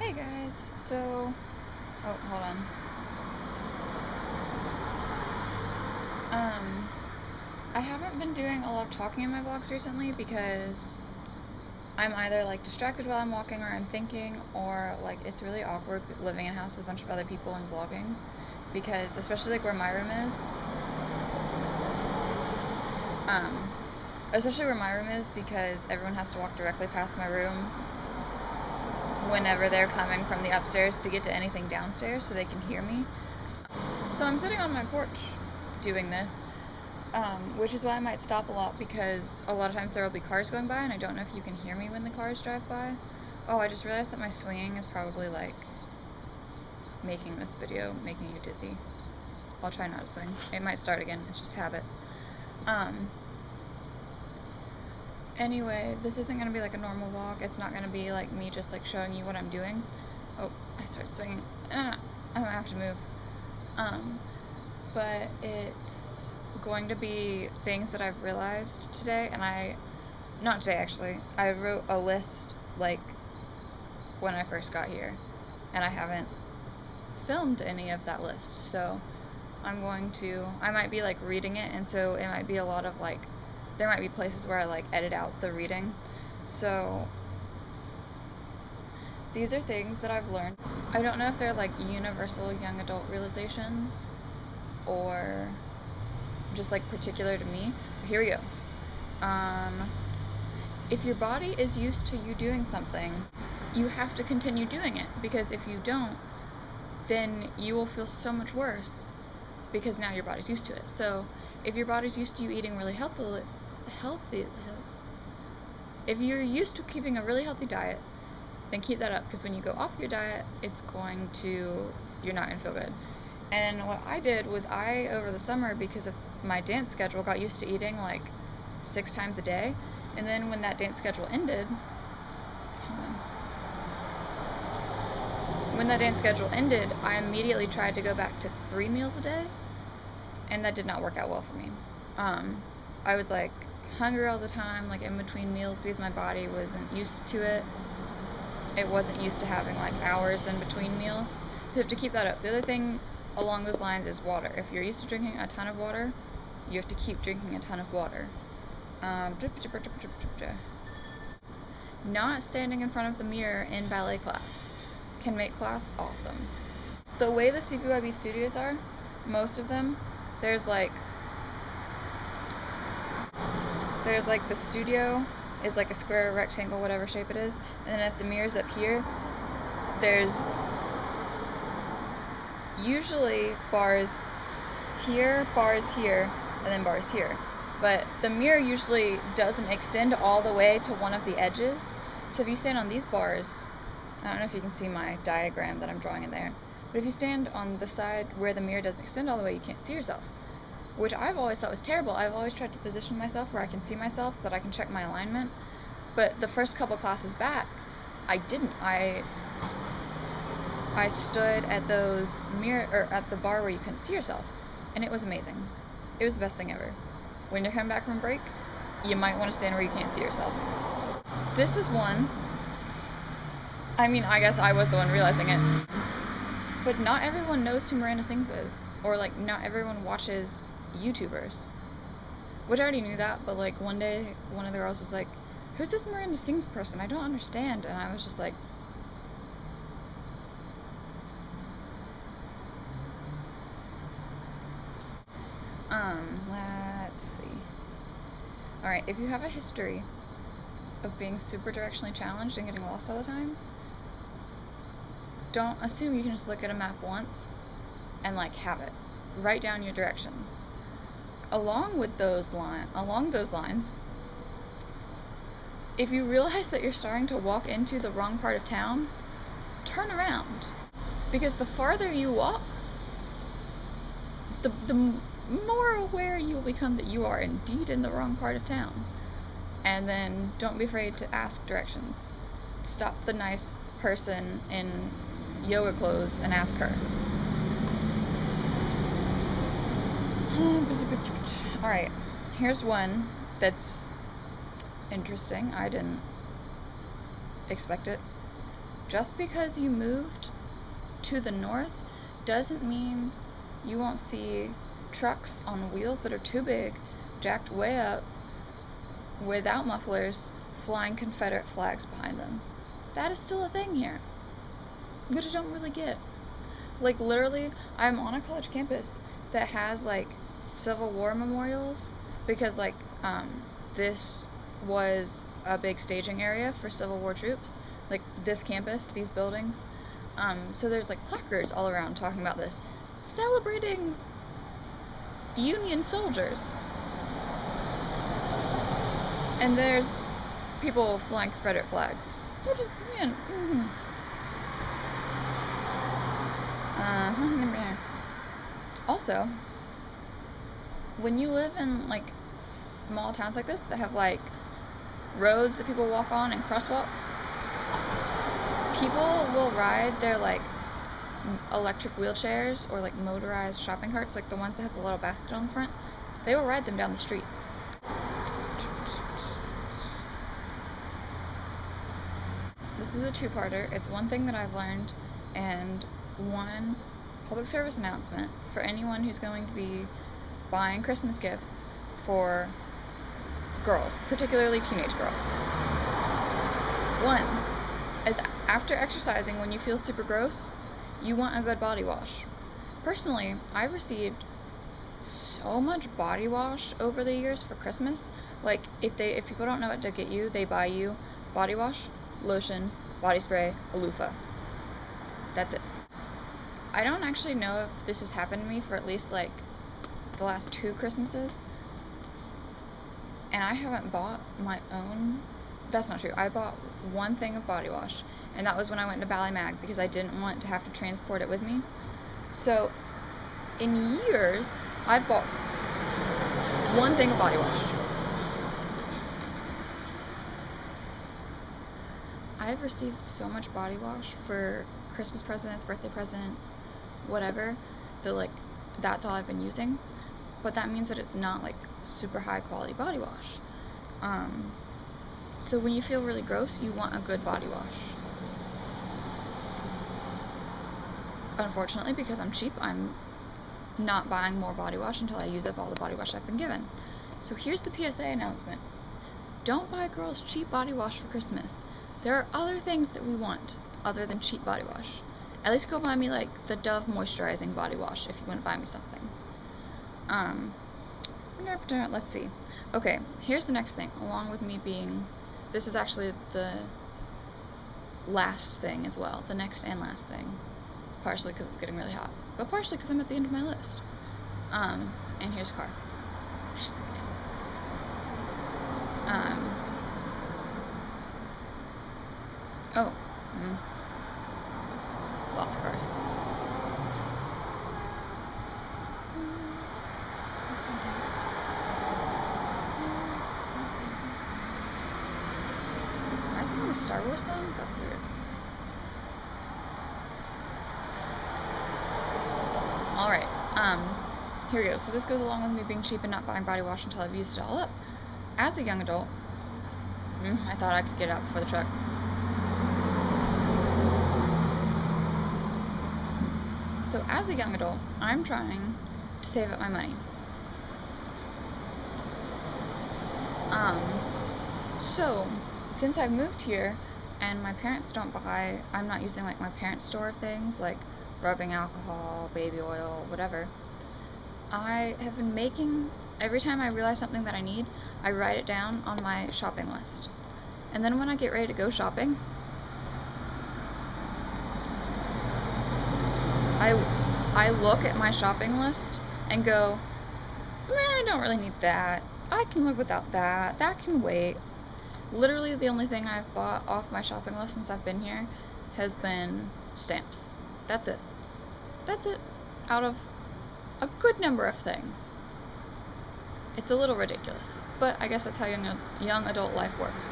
Hey guys, so, oh, hold on. I haven't been doing a lot of talking in my vlogs recently because I'm either like distracted while I'm walking or I'm thinking, or like it's really awkward living in a house with a bunch of other people and vlogging because, especially like where my room is, because everyone has to walk directly past my room whenever they're coming from the upstairs to get to anything downstairs so they can hear me. So I'm sitting on my porch doing this, which is why I might stop a lot because a lot of times there will be cars going by and I don't know if you can hear me when the cars drive by. Oh, I just realized that my swinging is probably like making this video, making you dizzy. I'll try not to swing. It might start again, it's just habit. Anyway, this isn't going to be like a normal vlog. It's not going to be like me just like showing you what I'm doing. Oh, I started swinging. I'm going to have to move. But it's going to be things that I've realized today, and not today actually, I wrote a list like when I first got here, and I haven't filmed any of that list, so I might be like reading it, and so it might be a lot of like, there might be places where I like edit out the reading. So these are things that I've learned. I don't know if they're like universal young adult realizations or just like particular to me. But here we go. If your body is used to you doing something, you have to continue doing it, because if you don't, then you will feel so much worse because now your body's used to it. So if your body's used to you eating really healthy, if you're used to keeping a really healthy diet, then keep that up, because when you go off your diet, you're not going to feel good. And what I did was over the summer, because of my dance schedule, got used to eating like 6 times a day. And then when that dance schedule ended, I immediately tried to go back to 3 meals a day, and that did not work out well for me. I was like hungry all the time, like in between meals, because my body wasn't used to it. It wasn't used to having like hours in between meals. So you have to keep that up. The other thing along those lines is water. If you're used to drinking a ton of water, you have to keep drinking a ton of water. Not standing in front of the mirror in ballet class can make class awesome. The way the CPYB studios are, most of them, there's like the studio is like a square, rectangle, whatever shape it is, and then if the mirror's up here, there's usually bars here, and then bars here. But the mirror usually doesn't extend all the way to one of the edges. So if you stand on these bars, I don't know if you can see my diagram that I'm drawing in there, but if you stand on the side where the mirror doesn't extend all the way, you can't see yourself, which I've always thought was terrible. I've always tried to position myself where I can see myself so that I can check my alignment. But the first couple classes back, I didn't. I stood at at the bar where you couldn't see yourself, and it was amazing. It was the best thing ever. When you're coming back from break, you might want to stand where you can't see yourself. This is one. I mean, I guess I was the one realizing it. But not everyone knows who Miranda Sings is, or like not everyone watches YouTubers. Which I already knew that, but like one day, one of the girls was like, "Who's this Miranda Sings person? I don't understand." And I was just like, let's see. Alright, if you have a history of being super directionally challenged and getting lost all the time, don't assume you can just look at a map once and like have it. Write down your directions. Along those lines, if you realize that you're starting to walk into the wrong part of town, turn around. Because the farther you walk, the more aware you will become that you are indeed in the wrong part of town. And then don't be afraid to ask directions. Stop the nice person in yoga clothes and ask her. Alright, here's one that's interesting. I didn't expect it. Just because you moved to the north doesn't mean you won't see trucks on wheels that are too big, jacked way up, without mufflers, flying Confederate flags behind them. That is still a thing here, which I don't really get. Like, literally, I'm on a college campus that has, like, Civil War memorials, because, like, this was a big staging area for Civil War troops. Like, this campus, these buildings. So there's, like, placards all around talking about this, celebrating Union soldiers. And there's people flying Confederate flags. Which is, man, Also, when you live in, like, small towns like this that have, like, roads that people walk on and crosswalks, people will ride their, like, electric wheelchairs or, like, motorized shopping carts, like the ones that have the little basket on the front. They will ride them down the street. This is a two-parter. It's one thing that I've learned, and one public service announcement for anyone who's going to be buying Christmas gifts for girls, particularly teenage girls. One is, after exercising, when you feel super gross, you want a good body wash. Personally, I've received so much body wash over the years for Christmas. Like, if people don't know what to get you, they buy you body wash, lotion, body spray, a loofah. That's it. I don't actually know if this has happened to me for at least, like, the last 2 Christmases. And I haven't bought my own. That's not true. I bought one thing of body wash, and that was when I went to Bally Mag, because I didn't want to have to transport it with me. So, in years, I've bought one thing of body wash. I've received so much body wash for Christmas presents, birthday presents, whatever, that, like, that's all I've been using. But that means that it's not, like, super high quality body wash. So when you feel really gross, you want a good body wash. Unfortunately, because I'm cheap, I'm not buying more body wash until I use up all the body wash I've been given. So here's the PSA announcement. Don't buy girls cheap body wash for Christmas. There are other things that we want other than cheap body wash. At least go buy me, like, the Dove moisturizing body wash if you want to buy me something. Let's see. Okay, here's the next thing. Along with me being, this is actually the last thing as well. The next and last thing. Partially because it's getting really hot, but partially because I'm at the end of my list. And here's a car. Lots of cars. Am I singing the Star Wars song? That's weird. Alright, here we go. So this goes along with me being cheap and not buying body wash until I've used it all up. As a young adult, I thought I could get out before the truck. So as a young adult, I'm trying to save up my money. So since I've moved here and my parents don't buy, I'm not using, like, my parents' store things like rubbing alcohol, baby oil, whatever. I have been making, every time I realize something that I need, I write it down on my shopping list. And then when I get ready to go shopping, I look at my shopping list and go, I don't really need that. I can live without that. That can wait. Literally the only thing I've bought off my shopping list since I've been here has been stamps. That's it. That's it. Out of a good number of things. It's a little ridiculous, but I guess that's how young adult life works.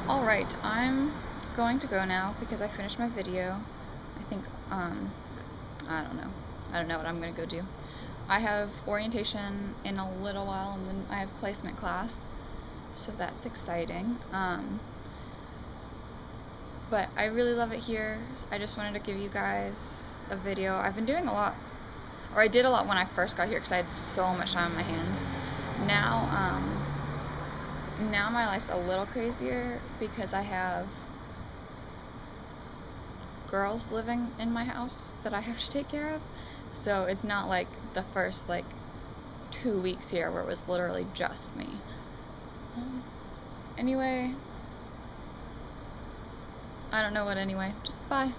Alright, I'm going to go now because I finished my video. I think, I don't know what I'm going to go do. I have orientation in a little while, and then I have placement class, so that's exciting. But I really love it here. I just wanted to give you guys a video. I've been doing a lot, or I did a lot when I first got here because I had so much time on my hands. Now my life's a little crazier because I have girls living in my house that I have to take care of. So it's not like the first like 2 weeks here where it was literally just me. Anyway, I don't know what anyway. Just bye.